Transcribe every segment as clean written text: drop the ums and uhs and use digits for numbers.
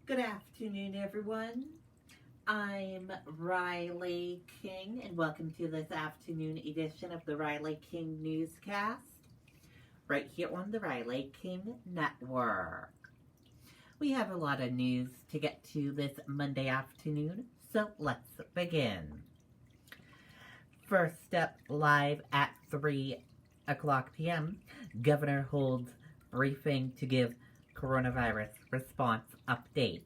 Good afternoon, everyone. I'm Riley King, and welcome to this afternoon edition of the Riley King Newscast, right here on the Riley King Network. We have a lot of news to get to this Monday afternoon, so let's begin. First up, live at 3 o'clock p.m., Governor holds briefing to give coronavirus response updates.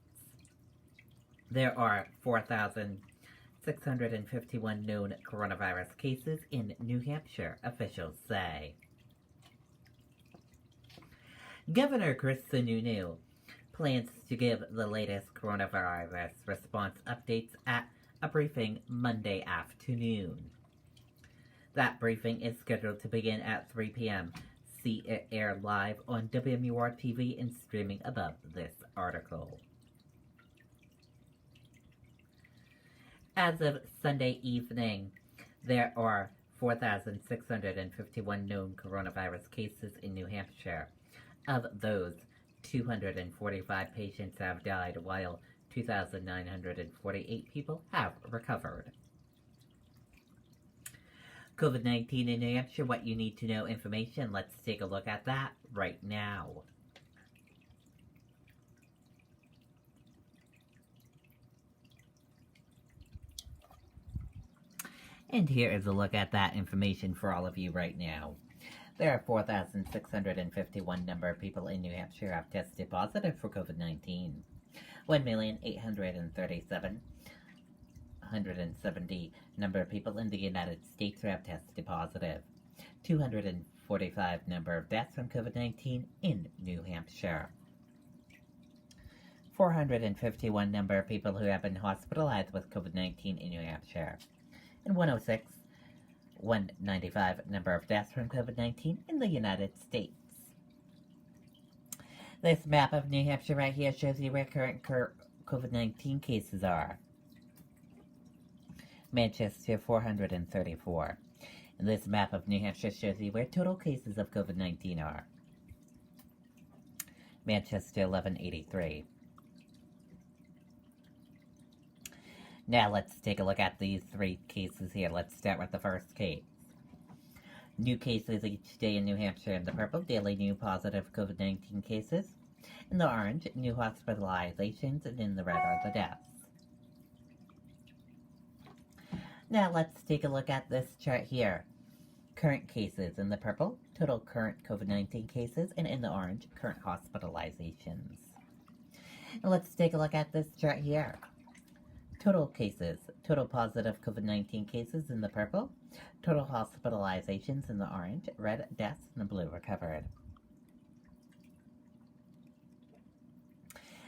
There are 4,651 known coronavirus cases in New Hampshire, officials say. Governor Chris Sununu plans to give the latest coronavirus response updates at a briefing Monday afternoon. That briefing is scheduled to begin at 3 p.m. See it air live on WMUR TV and streaming above this article. As of Sunday evening, there are 4,651 known coronavirus cases in New Hampshire. Of those, 245 patients have died, while 2,948 people have recovered. COVID-19 in New Hampshire, what you need to know information. Let's take a look at that right now. And here is a look at that information for all of you right now. There are 4,651 number of people in New Hampshire have tested positive for COVID-19. 1,837,170 number of people in the United States have tested positive. 245 number of deaths from COVID-19 in New Hampshire. 451 number of people who have been hospitalized with COVID-19 in New Hampshire. And 195 number of deaths from COVID-19 in the United States. This map of New Hampshire right here shows you where current COVID-19 cases are. Manchester, 434. And this map of New Hampshire shows you where total cases of COVID-19 are. Manchester, 1183. Now let's take a look at these three cases here. Let's start with the first case. New cases each day in New Hampshire in the purple, daily new positive COVID-19 cases. In the orange, new hospitalizations, and in the red are the deaths. Now let's take a look at this chart here. Current cases in the purple, total current COVID-19 cases, and in the orange, current hospitalizations. And let's take a look at this chart here. Total cases, total positive COVID-19 cases in the purple, total hospitalizations in the orange, red deaths in the blue recovered.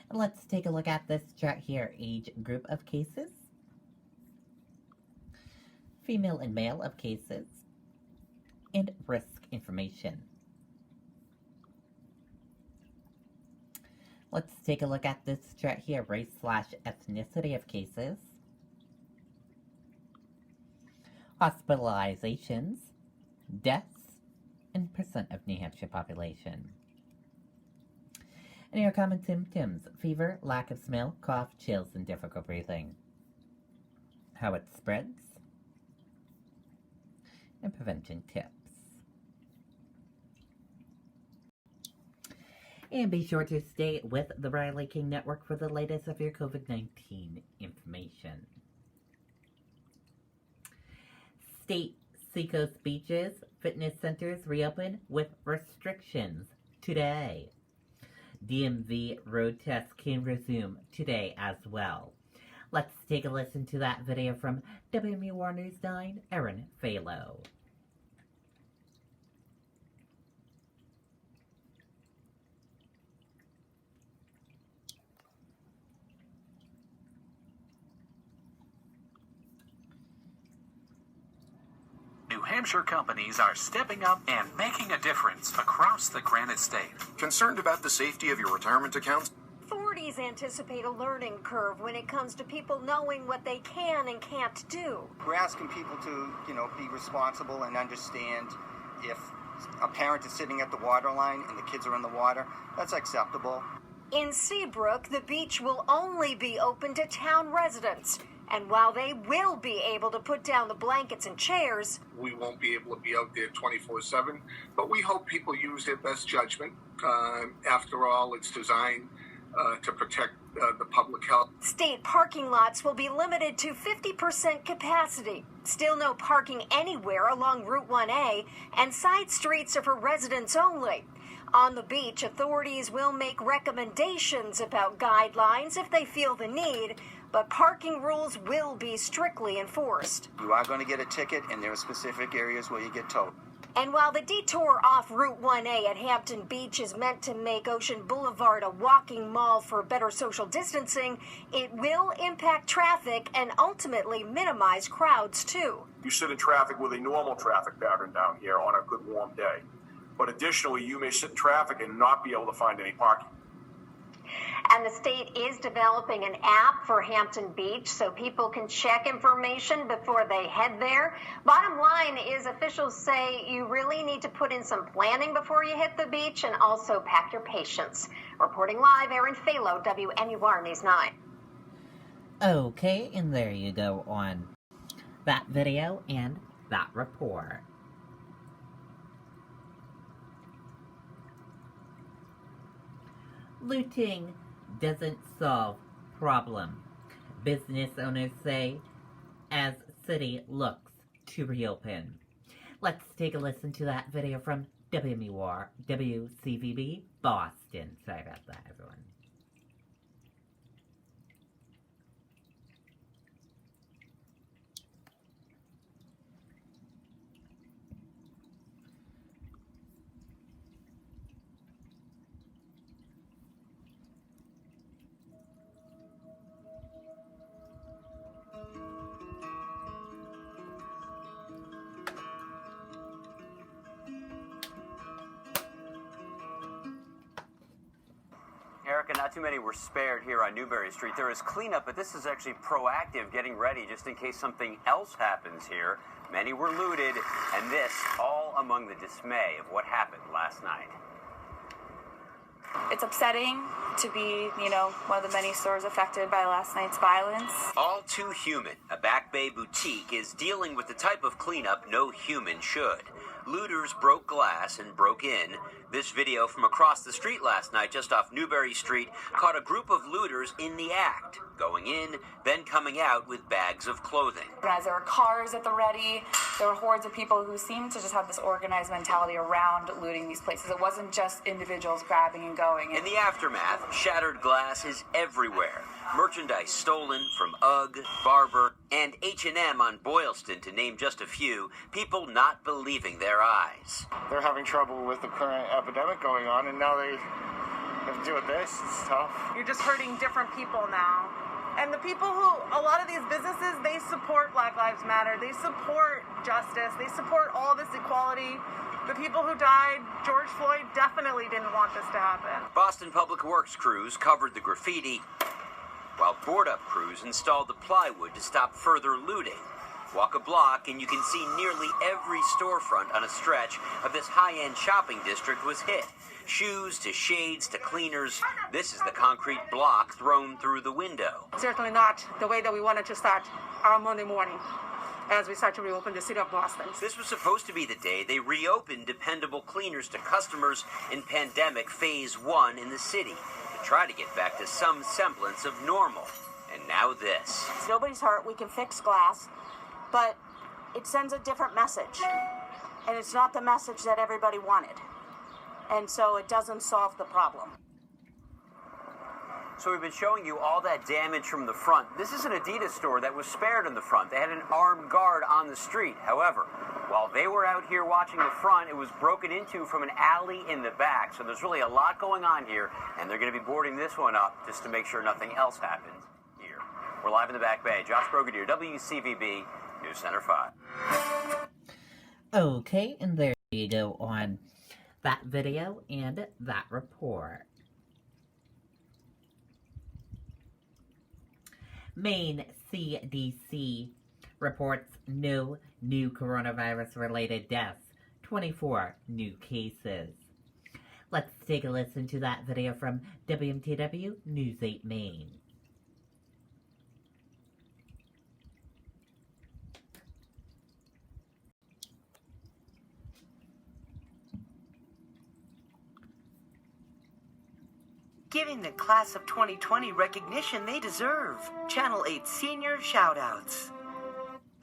And let's take a look at this chart here. Age group of cases, female and male of cases, and risk information. Let's take a look at this chart here. Race/ethnicity of cases, hospitalizations, deaths, and percent of New Hampshire population. And here are common symptoms: fever, lack of smell, cough, chills, and difficult breathing. How it spreads, and prevention tips. And be sure to stay with the Riley King Network for the latest of your COVID-19 information. State seacoast beaches, fitness centers reopen with restrictions today. DMV road tests can resume today as well. Let's take a listen to that video from WMUR News 9, Erin Falo. New Hampshire companies are stepping up and making a difference across the Granite State. Concerned about the safety of your retirement accounts? Authorities anticipate a learning curve when it comes to people knowing what they can and can't do. We're asking people to, be responsible and understand if a parent is sitting at the water line and the kids are in the water, that's acceptable. In Seabrook, the beach will only be open to town residents. And while they will be able to put down the blankets and chairs, we won't be able to be out there 24/7, but we hope people use their best judgment. After all, it's designed to protect the public health. state parking lots will be limited to 50% capacity. Still no parking anywhere along Route 1A, and side streets are for residents only. On the beach, authorities will make recommendations about guidelines if they feel the need, but parking rules will be strictly enforced. You are going to get a ticket, and there are specific areas where you get towed. And while the detour off Route 1A at Hampton Beach is meant to make Ocean Boulevard a walking mall for better social distancing, it will impact traffic and ultimately minimize crowds too. You sit in traffic with a normal traffic pattern down here on a good warm day. But additionally, you may sit in traffic and not be able to find any parking. And the state is developing an app for Hampton Beach so people can check information before they head there. Bottom line is officials say you really need to put in some planning before you hit the beach and also pack your patience. Reporting live, Erin Phalo, WNUR News 9. Okay, and there you go on that video and that report. Looting doesn't solve problem, business owners say, as city looks to reopen. Let's take a listen to that video from WMUR, WCVB, Boston. Sorry about that, everyone. Erica, not too many were spared here on Newberry Street. There is cleanup, but this is actually proactive, getting ready just in case something else happens here. Many were looted, and this all among the dismay of what happened last night. It's upsetting to be, one of the many stores affected by last night's violence. All Too Human, a Back Bay boutique, is dealing with the type of cleanup no human should. Looters broke glass and broke in. This video from across the street last night, just off Newberry Street, caught a group of looters in the act, going in, then coming out with bags of clothing. As there were cars at the ready, there were hordes of people who seemed to just have this organized mentality around looting these places. It wasn't just individuals grabbing and going. In the aftermath, shattered glass is everywhere. Merchandise stolen from UGG, Barber, and H&M on Boylston, to name just a few. People not believing their eyes. They're having trouble with the current epidemic going on, and now they have to deal with this. It's tough. You're just hurting different people now. And the people who, a lot of these businesses, they support Black Lives Matter. They support justice. They support all this equality. The people who died, George Floyd, definitely didn't want this to happen. Boston Public Works crews covered the graffiti, while board-up crews installed the plywood to stop further looting. Walk a block and you can see nearly every storefront on a stretch of this high-end shopping district was hit. Shoes to shades to cleaners. This is the concrete block thrown through the window. Certainly not the way that we wanted to start our Monday morning as we start to reopen the city of Boston. This was supposed to be the day they reopened dependable cleaners to customers in pandemic phase 1 in the city, to try to get back to some semblance of normal. And now this. Nobody's hurt. We can fix glass, but it sends a different message. And it's not the message that everybody wanted. And so it doesn't solve the problem. So we've been showing you all that damage from the front. This is an Adidas store that was spared in the front. They had an armed guard on the street. However, while they were out here watching the front, it was broken into from an alley in the back. So there's really a lot going on here, and they're going to be boarding this one up just to make sure nothing else happens here. We're live in the Back Bay. Josh Brogadier, WCVB, News Center 5. Okay, and there you go on that video and that report. Maine CDC reports no new coronavirus-related deaths, 24 new cases. Let's take a listen to that video from WMTW News 8 Maine. Giving the class of 2020 recognition they deserve. Channel 8 Senior Shoutouts.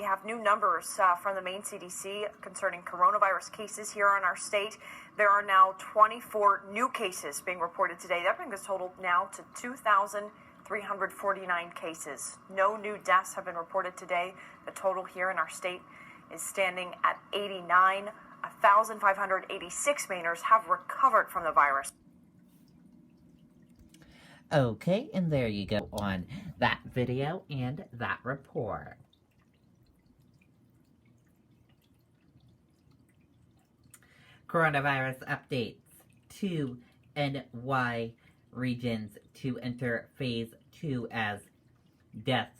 We have new numbers from the Maine CDC concerning coronavirus cases here in our state. There are now 24 new cases being reported today. That brings the total now to 2,349 cases. No new deaths have been reported today. The total here in our state is standing at 89. 1,586 Mainers have recovered from the virus. Okay, and there you go on that video and that report. Coronavirus updates. 2 NY regions to enter phase 2 as deaths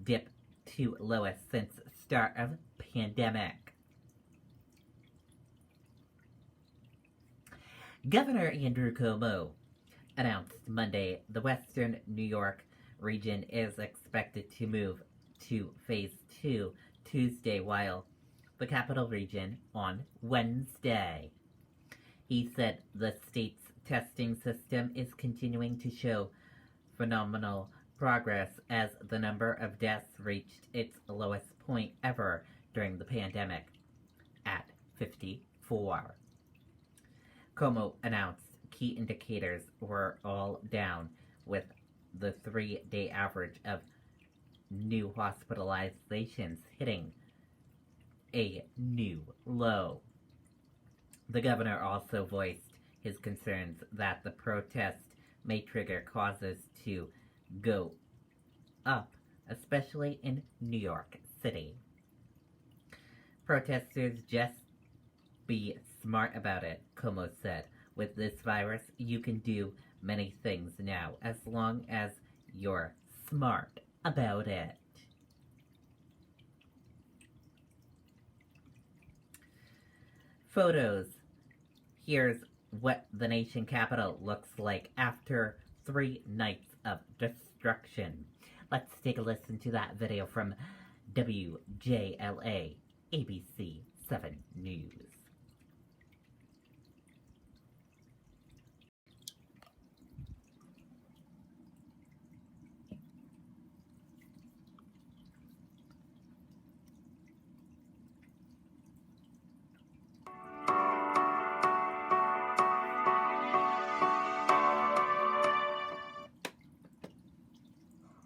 dip to lowest since start of pandemic. Governor Andrew Cuomo announced Monday the Western New York region is expected to move to phase 2 Tuesday, while the capital region on Wednesday. He said the state's testing system is continuing to show phenomenal progress as the number of deaths reached its lowest point ever during the pandemic at 54. Cuomo announced key indicators were all down, with the 3-day average of new hospitalizations hitting a new low. The governor also voiced his concerns that the protest may trigger causes to go up, especially in New York City. Protesters just be smart about it, Cuomo said. With this virus, you can do many things now, as long as you're smart about it. Photos. Here's what the nation capital looks like after 3 nights of destruction. Let's take a listen to that video from WJLA ABC 7 News.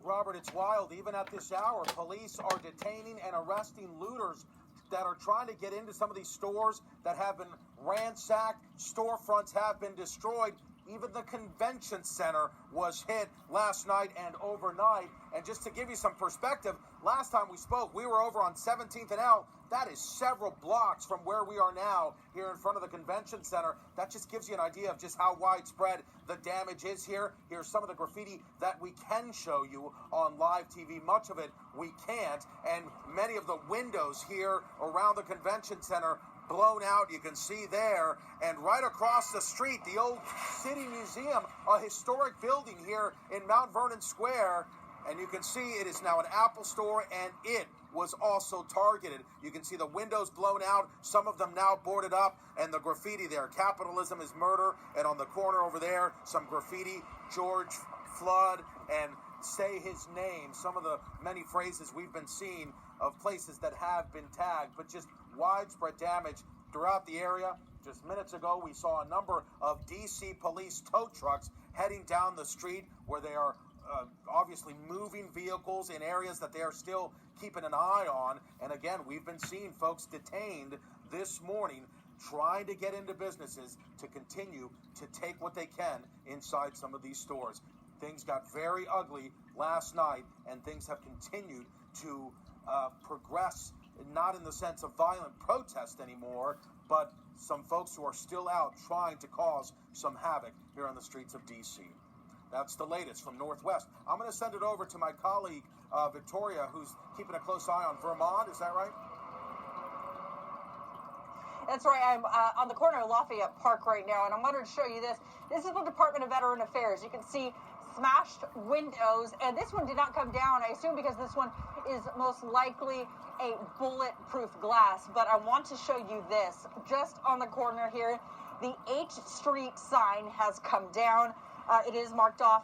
Robert, it's wild. Even at this hour, police are detaining and arresting looters that are trying to get into some of these stores that have been ransacked. Storefronts have been destroyed. Even the convention center was hit last night and overnight. And just to give you some perspective, last time we spoke, we were over on 17th and L. That is several blocks from where we are now here in front of the convention center. That just gives you an idea of just how widespread the damage is here. Here's some of the graffiti that we can show you on live TV. Much of it we can't. And many of the windows here around the convention center blown out, you can see there. And right across the street, the old City Museum, a historic building here in Mount Vernon Square. And you can see it is now an Apple store, and it was also targeted. You can see the windows blown out, some of them now boarded up, and the graffiti there. Capitalism is murder. And on the corner over there, some graffiti, George Flood, and say his name. Some of the many phrases we've been seeing of places that have been tagged, but just widespread damage throughout the area. Just minutes ago, we saw a number of D.C. police tow trucks heading down the street where they are obviously moving vehicles in areas that they are still keeping an eye on. And again, we've been seeing folks detained this morning trying to get into businesses to continue to take what they can inside some of these stores. Things got very ugly last night, and things have continued to progress, not in the sense of violent protest anymore, but some folks who are still out trying to cause some havoc here on the streets of D.C. That's the latest from Northwest. I'm going to send it over to my colleague, Victoria, who's keeping a close eye on Vermont. Is that right? That's right, I'm on the corner of Lafayette Park right now, and I wanted to show you this. This is the Department of Veteran Affairs. You can see smashed windows, and this one did not come down, I assume because this one is most likely a bulletproof glass. But I want to show you this. Just on the corner here, the H Street sign has come down. It is marked off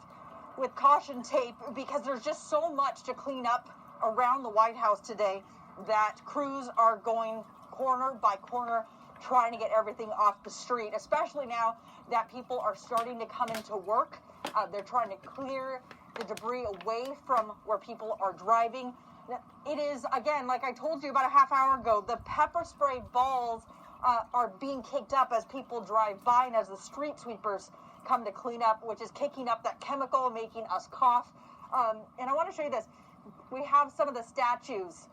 with caution tape because there's just so much to clean up around the White House today that crews are going corner by corner trying to get everything off the street, especially now that people are starting to come into work. They're trying to clear the debris away from where people are driving. It is, again, like I told you about a half hour ago, the pepper spray balls are being kicked up as people drive by and as the street sweepers come to clean up, which is kicking up that chemical, making us cough. And I want to show you this. We have some of the statues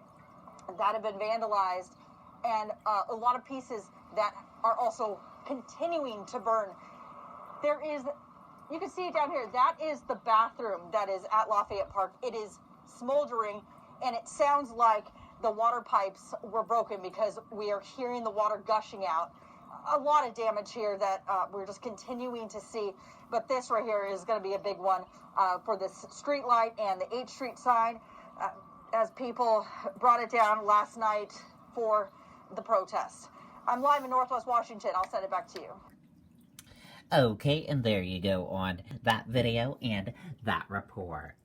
that have been vandalized and a lot of pieces that are also continuing to burn. There is, you can see it down here, that is the bathroom that is at Lafayette Park. It is smoldering, and it sounds like the water pipes were broken because we are hearing the water gushing out. A lot of damage here that we're just continuing to see, but this right here is going to be a big one for this street light and the H Street sign as people brought it down last night for the protest. I'm live in Northwest Washington. I'll send it back to you. Okay, and there you go on that video and that report.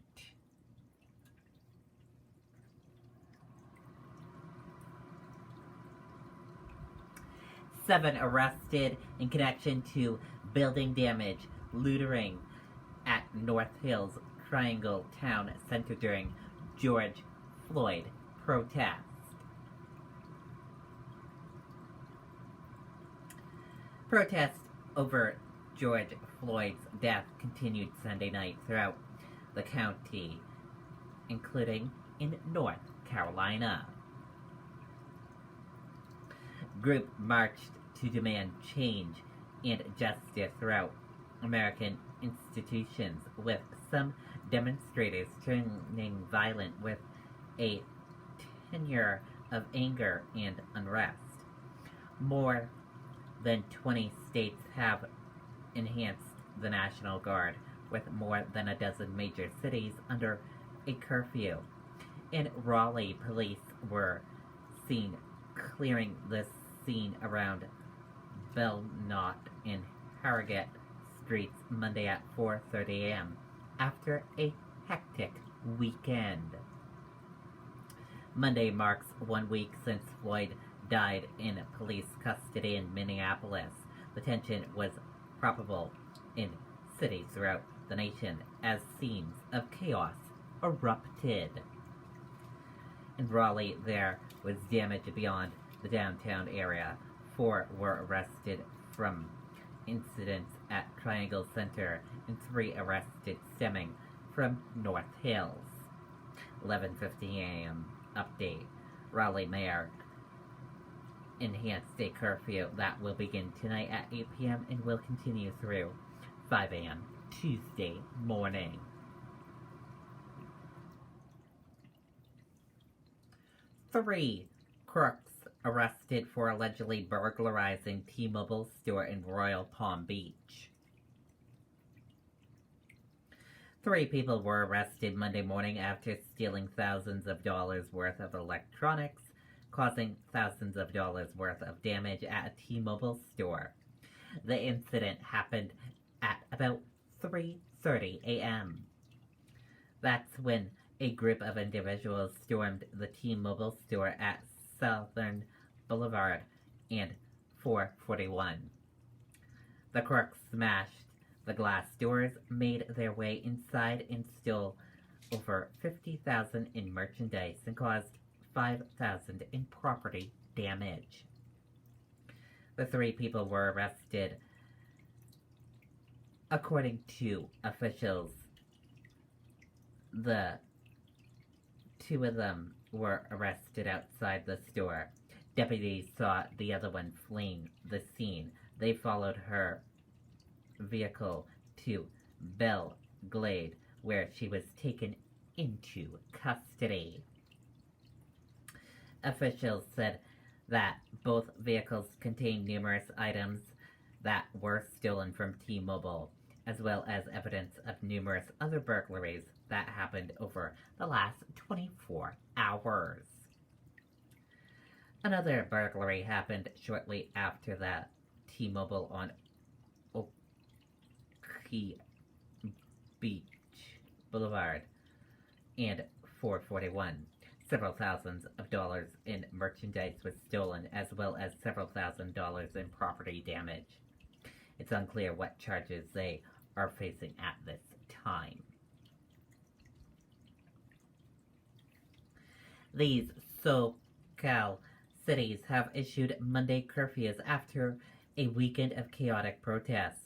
Seven arrested in connection to building damage, loitering at North Hills Triangle Town Center during George Floyd protest. Protests over George Floyd's death continued Sunday night throughout the county, including in North Carolina. Group marched to demand change and justice throughout American institutions, with some demonstrators turning violent with a tenor of anger and unrest. More than 20 states have enhanced the National Guard, with more than a dozen major cities under a curfew. In Raleigh, police were seen clearing the scene around Belknap and Harrogate streets Monday at 4:30 a.m. after a hectic weekend. Monday marks 1 week since Floyd died in police custody in Minneapolis. The tension was palpable in cities throughout the nation as scenes of chaos erupted. In Raleigh, there was damage beyond the downtown area. 4 were arrested from incidents at Triangle Center and 3 arrested stemming from North Hills. 11:50 a.m. update. Raleigh Mayor enhanced a curfew that will begin tonight at 8 p.m. and will continue through 5 a.m. Tuesday morning. Three crooks arrested for allegedly burglarizing T-Mobile store in Royal Palm Beach. 3 people were arrested Monday morning after stealing thousands of dollars worth of electronics, causing thousands of dollars worth of damage at a T-Mobile store. The incident happened at about 3:30 a.m. That's when a group of individuals stormed the T-Mobile store at Southern Boulevard and 441. The crooks smashed the glass doors, made their way inside, and stole over $50,000 in merchandise and caused $5,000 in property damage. The 3 people were arrested. According to officials, the 2 of them were arrested outside the store. Deputies saw the other one fleeing the scene. They followed her vehicle to Belle Glade, where she was taken into custody. Officials said that both vehicles contained numerous items that were stolen from T-Mobile, as well as evidence of numerous other burglaries that happened over the last 24 hours. Another burglary happened shortly after that T-Mobile on Oakey Beach Boulevard and 441. Several thousands of dollars in merchandise was stolen, as well as several $1,000s in property damage. It's unclear what charges they are facing at this time. These SoCal cities have issued Monday curfews after a weekend of chaotic protest.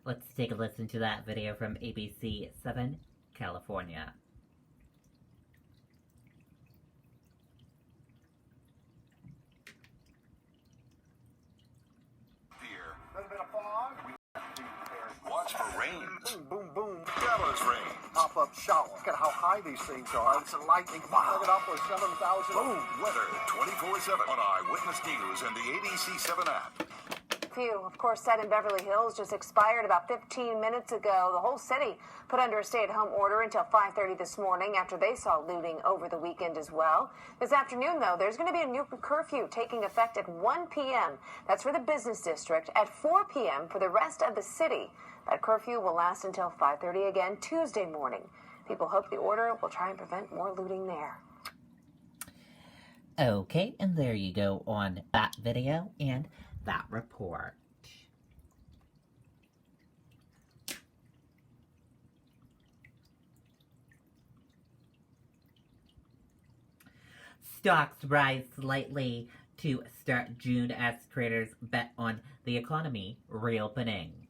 Let's take a listen to that video from ABC 7 California. Watch for rain. Boom, boom, boom. Dallas rain. Pop-up shower. Look at how high these things are. It's a lightning. Wow. Look it up with 7,000. Boom. Weather 24/7 on Eyewitness News and the ABC 7 app. Of course, set in Beverly Hills just expired about 15 minutes ago. The whole city put under a stay-at-home order until 5:30 this morning after they saw looting over the weekend as well. This afternoon, though, there's going to be a new curfew taking effect at 1 p.m. That's for the business district, at 4 p.m. for the rest of the city. That curfew will last until 5:30 again Tuesday morning. People hope the order will try and prevent more looting there. Okay, and there you go on that video and that report. Stocks rise slightly to start June as traders bet on the economy reopening.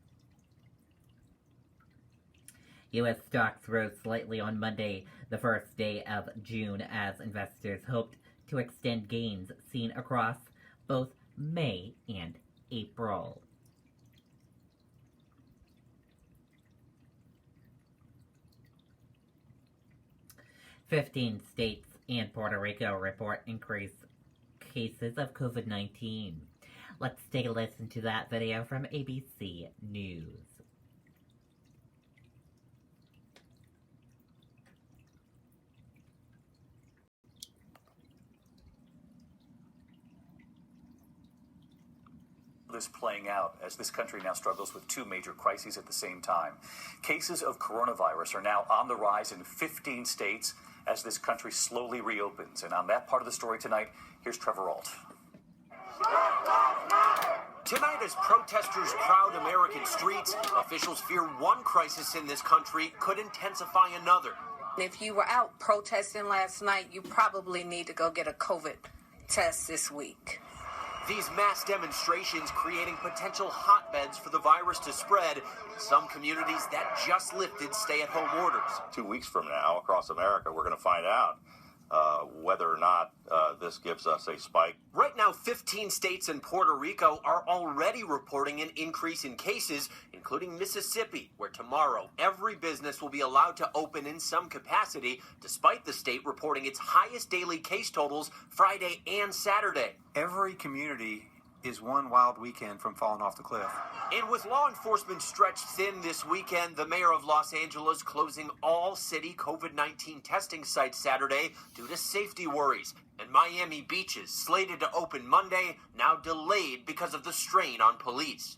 U.S. stocks rose slightly on Monday, the first day of June, as investors hoped to extend gains seen across both May and April. "15 states and Puerto Rico report increased cases of COVID-19. Let's take a listen to that video from ABC News. This playing out as this country now struggles with two major crises at the same time. Cases of coronavirus are now on the rise in 15 states as this country slowly reopens. And on that part of the story tonight, here's Trevor Ault. Tonight, as protesters crowd American streets, officials fear one crisis in this country could intensify another. If you were out protesting last night, you probably need to go get a COVID test this week. These mass demonstrations creating potential hotbeds for the virus to spread in some communities that just lifted stay-at-home orders. 2 weeks from now, across America, we're going to find out whether or not this gives us a spike. Right now, 15 states and Puerto Rico are already reporting an increase in cases, including Mississippi, where tomorrow every business will be allowed to open in some capacity, despite the state reporting its highest daily case totals Friday and Saturday. Every community is one wild weekend from falling off the cliff. And with law enforcement stretched thin this weekend, the mayor of Los Angeles closing all city COVID-19 testing sites Saturday due to safety worries. And Miami beaches, slated to open Monday, now delayed because of the strain on police.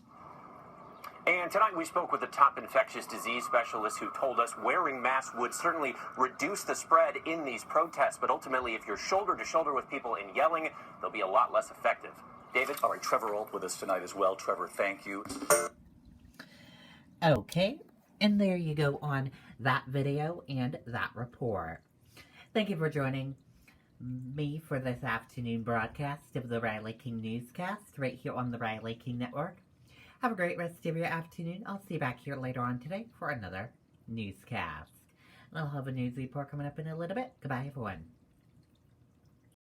And tonight we spoke with a top infectious disease specialist who told us wearing masks would certainly reduce the spread in these protests, but ultimately if you're shoulder to shoulder with people and yelling, they'll be a lot less effective. David? All right, Trevor Ault with us tonight as well. Trevor, thank you. Okay, and there you go on that video and that report. Thank you for joining me for this afternoon broadcast of the Riley King Newscast right here on the Riley King Network. Have a great rest of your afternoon. I'll see you back here later on today for another newscast. And I'll have a news report coming up in a little bit. Goodbye, everyone.